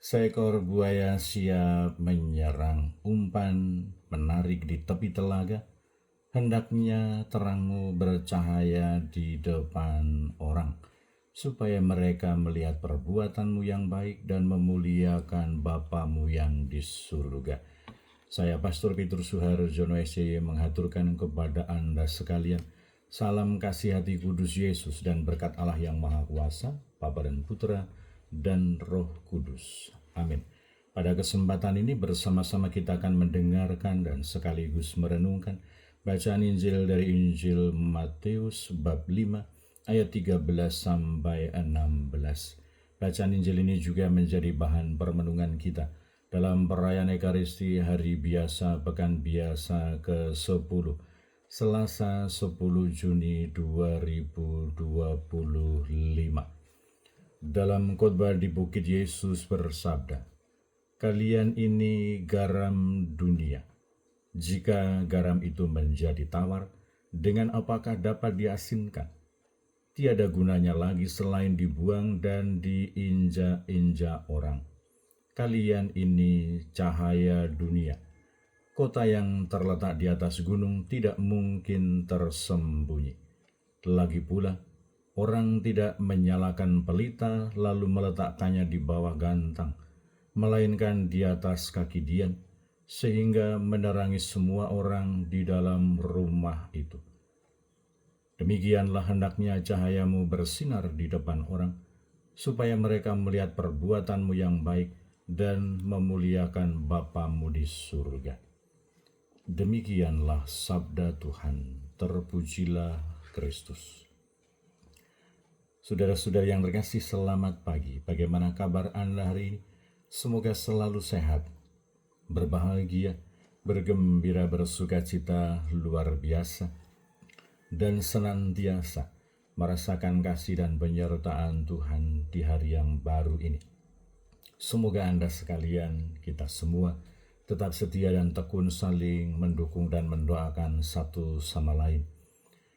Seekor buaya siap menyerang, umpan menarik di tepi telaga. Hendaknya terangmu bercahaya di depan orang, supaya mereka melihat perbuatanmu yang baik dan memuliakan Bapamu yang di surga. Saya Pastor Petrus Suharjono SY menghaturkan kepada Anda sekalian salam kasih hati kudus Yesus dan berkat Allah yang Maha Kuasa, Bapa dan Putra dan Roh Kudus. Amin. Pada kesempatan ini bersama-sama kita akan mendengarkan dan sekaligus merenungkan bacaan Injil dari Injil Matius bab 5 ayat 13 sampai 16. Bacaan Injil ini juga menjadi bahan permenungan kita dalam perayaan Ekaristi Hari Biasa Pekan Biasa ke-10, Selasa 10 Juni 2025. Dalam khotbah di Bukit Yesus bersabda, "Kalian ini garam dunia. Jika garam itu menjadi tawar, dengan apakah dapat diasinkan? Tiada gunanya lagi selain dibuang dan diinjak-injak orang. Kalian ini cahaya dunia. Kota yang terletak di atas gunung tidak mungkin tersembunyi. Lagi pula, orang tidak menyalakan pelita lalu meletakkannya di bawah gantang, melainkan di atas kaki dian, sehingga menerangi semua orang di dalam rumah itu. Demikianlah hendaknya cahayamu bersinar di depan orang, supaya mereka melihat perbuatanmu yang baik dan memuliakan Bapamu di surga." Demikianlah sabda Tuhan. Terpujilah Kristus. Saudara-saudara yang terkasih, selamat pagi. Bagaimana kabar Anda hari ini? Semoga selalu sehat, berbahagia, bergembira, bersukacita luar biasa, dan senantiasa merasakan kasih dan penyertaan Tuhan di hari yang baru ini. Semoga Anda sekalian, kita semua, tetap setia dan tekun saling mendukung dan mendoakan satu sama lain.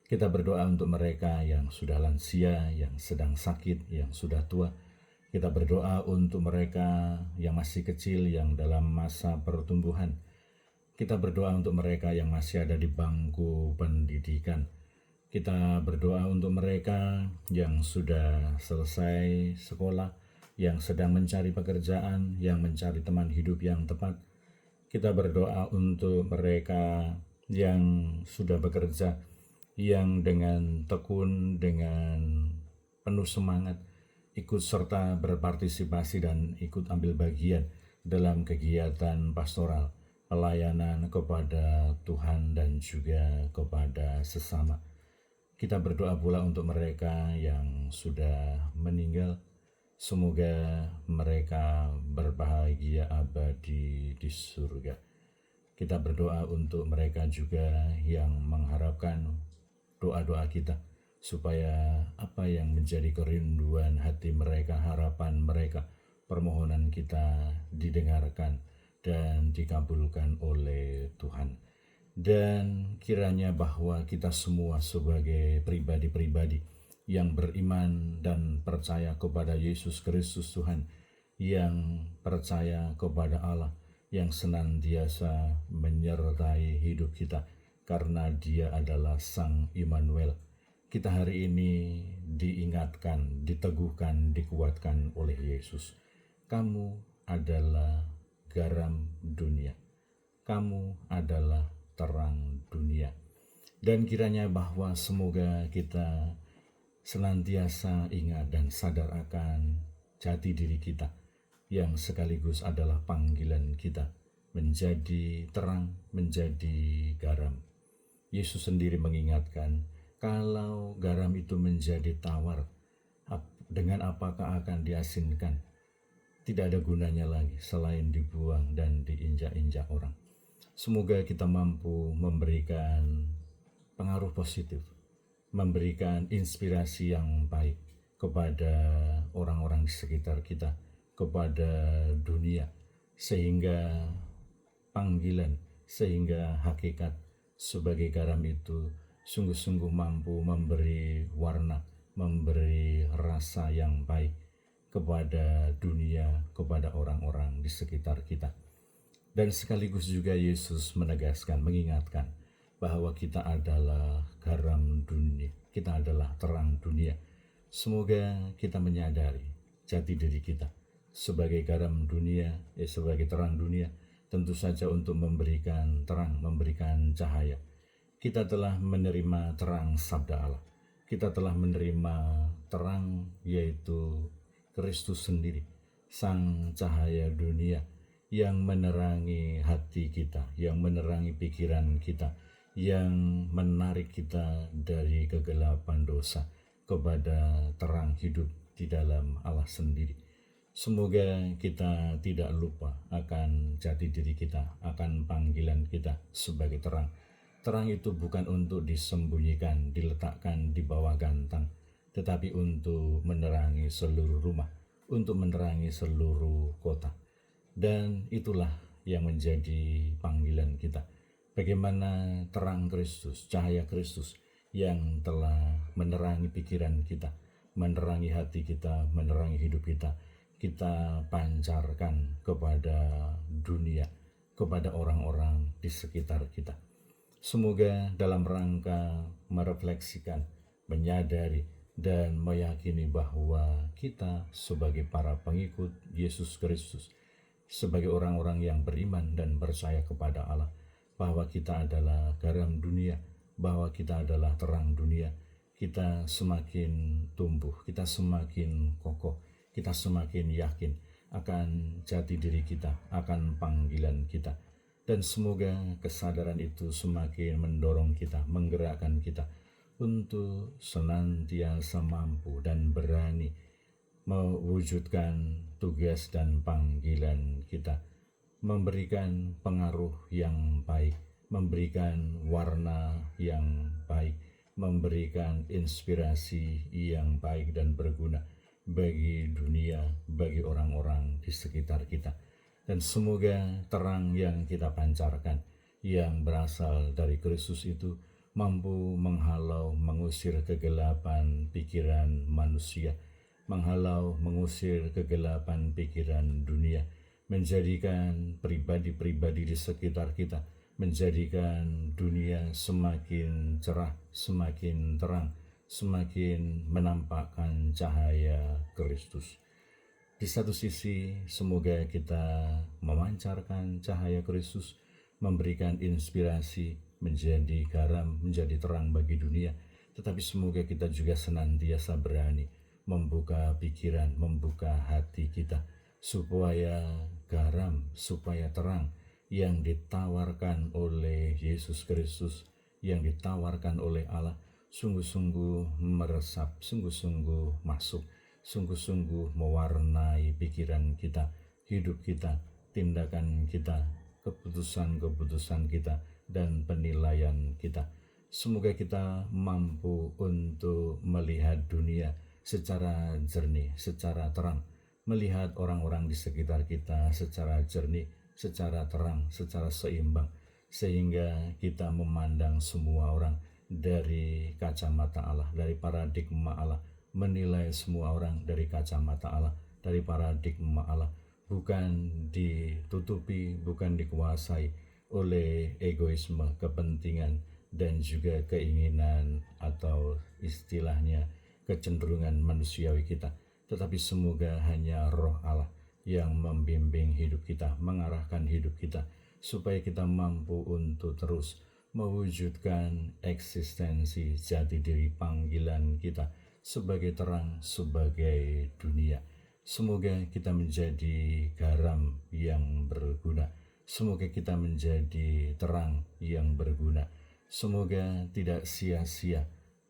Kita berdoa untuk mereka yang sudah lansia, yang sedang sakit, yang sudah tua. Kita berdoa untuk mereka yang masih kecil, yang dalam masa pertumbuhan. Kita berdoa untuk mereka yang masih ada di bangku pendidikan. Kita berdoa untuk mereka yang sudah selesai sekolah, yang sedang mencari pekerjaan, yang mencari teman hidup yang tepat. Kita berdoa untuk mereka yang sudah bekerja, yang dengan tekun, dengan penuh semangat, ikut serta berpartisipasi dan ikut ambil bagian dalam kegiatan pastoral, pelayanan kepada Tuhan dan juga kepada sesama. Kita berdoa pula untuk mereka yang sudah meninggal. Semoga mereka berbahagia abadi di surga. Kita berdoa untuk mereka juga yang mengharapkan doa-doa kita, supaya apa yang menjadi kerinduan hati mereka, harapan mereka, permohonan kita didengarkan dan dikabulkan oleh Tuhan. Dan kiranya bahwa kita semua sebagai pribadi-pribadi yang beriman dan percaya kepada Yesus Kristus Tuhan, yang percaya kepada Allah, yang senantiasa menyertai hidup kita karena Dia adalah Sang Immanuel. Kita hari ini diingatkan, diteguhkan, dikuatkan oleh Yesus. Kamu adalah garam dunia. Kamu adalah terang dunia. Dan kiranya bahwa semoga kita senantiasa ingat dan sadar akan jati diri kita, yang sekaligus adalah panggilan kita menjadi terang, menjadi garam. Yesus sendiri mengingatkan, kalau garam itu menjadi tawar, dengan apakah akan diasinkan? Tidak ada gunanya lagi selain dibuang dan diinjak-injak orang. Semoga kita mampu memberikan pengaruh positif, memberikan inspirasi yang baik kepada orang-orang di sekitar kita, kepada dunia, sehingga panggilan, sehingga hakikat sebagai garam itu sungguh-sungguh mampu memberi warna, memberi rasa yang baik kepada dunia, kepada orang-orang di sekitar kita. Dan sekaligus juga Yesus menegaskan, mengingatkan bahwa kita adalah garam dunia, kita adalah terang dunia. Semoga kita menyadari jati diri kita sebagai garam dunia, sebagai terang dunia, tentu saja untuk memberikan terang, memberikan cahaya. Kita telah menerima terang sabda Allah. Kita telah menerima terang, yaitu Kristus sendiri, sang cahaya dunia yang menerangi hati kita, yang menerangi pikiran kita, yang menarik kita dari kegelapan dosa kepada terang hidup di dalam Allah sendiri. Semoga kita tidak lupa akan jati diri kita, akan panggilan kita sebagai terang. Terang itu bukan untuk disembunyikan, diletakkan di bawah gantang, tetapi untuk menerangi seluruh rumah, untuk menerangi seluruh kota. Dan itulah yang menjadi panggilan kita. Bagaimana terang Kristus, cahaya Kristus yang telah menerangi pikiran kita, menerangi hati kita, menerangi hidup kita, kita pancarkan kepada dunia, kepada orang-orang di sekitar kita. Semoga dalam rangka merefleksikan, menyadari, dan meyakini bahwa kita sebagai para pengikut Yesus Kristus, sebagai orang-orang yang beriman dan percaya kepada Allah, bahwa kita adalah garam dunia, bahwa kita adalah terang dunia, kita semakin tumbuh, kita semakin kokoh, kita semakin yakin akan jati diri kita, akan panggilan kita. Dan semoga kesadaran itu semakin mendorong kita, menggerakkan kita untuk senantiasa mampu dan berani mewujudkan tugas dan panggilan kita, memberikan pengaruh yang baik, memberikan warna yang baik, memberikan inspirasi yang baik dan berguna bagi dunia, bagi orang-orang di sekitar kita. Dan semoga terang yang kita pancarkan, yang berasal dari Kristus itu, mampu menghalau, mengusir kegelapan pikiran manusia, menghalau, mengusir kegelapan pikiran dunia, menjadikan pribadi-pribadi di sekitar kita, menjadikan dunia semakin cerah, semakin terang, semakin menampakkan cahaya Kristus. Di satu sisi, semoga kita memancarkan cahaya Kristus, memberikan inspirasi, menjadi garam, menjadi terang bagi dunia. Tetapi semoga kita juga senantiasa berani membuka pikiran, membuka hati kita, supaya garam, supaya terang yang ditawarkan oleh Yesus Kristus, yang ditawarkan oleh Allah, sungguh-sungguh meresap, sungguh-sungguh masuk, sungguh-sungguh mewarnai pikiran kita, hidup kita, tindakan kita, keputusan-keputusan kita, dan penilaian kita. Semoga kita mampu untuk melihat dunia secara jernih, secara terang, melihat orang-orang di sekitar kita secara jernih, secara terang, secara seimbang, sehingga kita memandang semua orang dari kacamata Allah, dari paradigma Allah, menilai semua orang dari kacamata Allah, dari paradigma Allah, bukan ditutupi, bukan dikuasai oleh egoisme, kepentingan, dan juga keinginan atau istilahnya kecenderungan manusiawi kita. Tetapi semoga hanya roh Allah yang membimbing hidup kita, mengarahkan hidup kita, supaya kita mampu untuk terus mewujudkan eksistensi jati diri panggilan kita sebagai terang, sebagai dunia. Semoga kita menjadi garam yang berguna. Semoga kita menjadi terang yang berguna. Semoga tidak sia-sia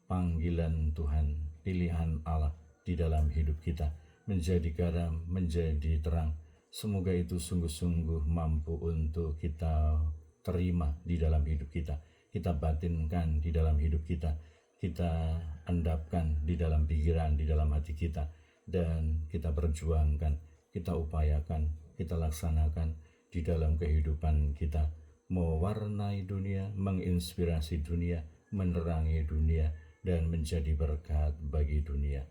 panggilan Tuhan, pilihan Allah di dalam hidup kita, menjadi garam, menjadi terang. Semoga itu sungguh-sungguh mampu untuk kita terima di dalam hidup kita, kita batinkan di dalam hidup kita, kita endapkan di dalam pikiran, di dalam hati kita, dan kita perjuangkan, kita upayakan, kita laksanakan di dalam kehidupan kita, mewarnai dunia, menginspirasi dunia, menerangi dunia, dan menjadi berkat bagi dunia.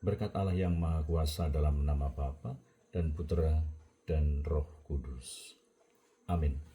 Berkat Allah yang Maha Kuasa dalam nama Bapa dan Putra dan Roh Kudus. Amin.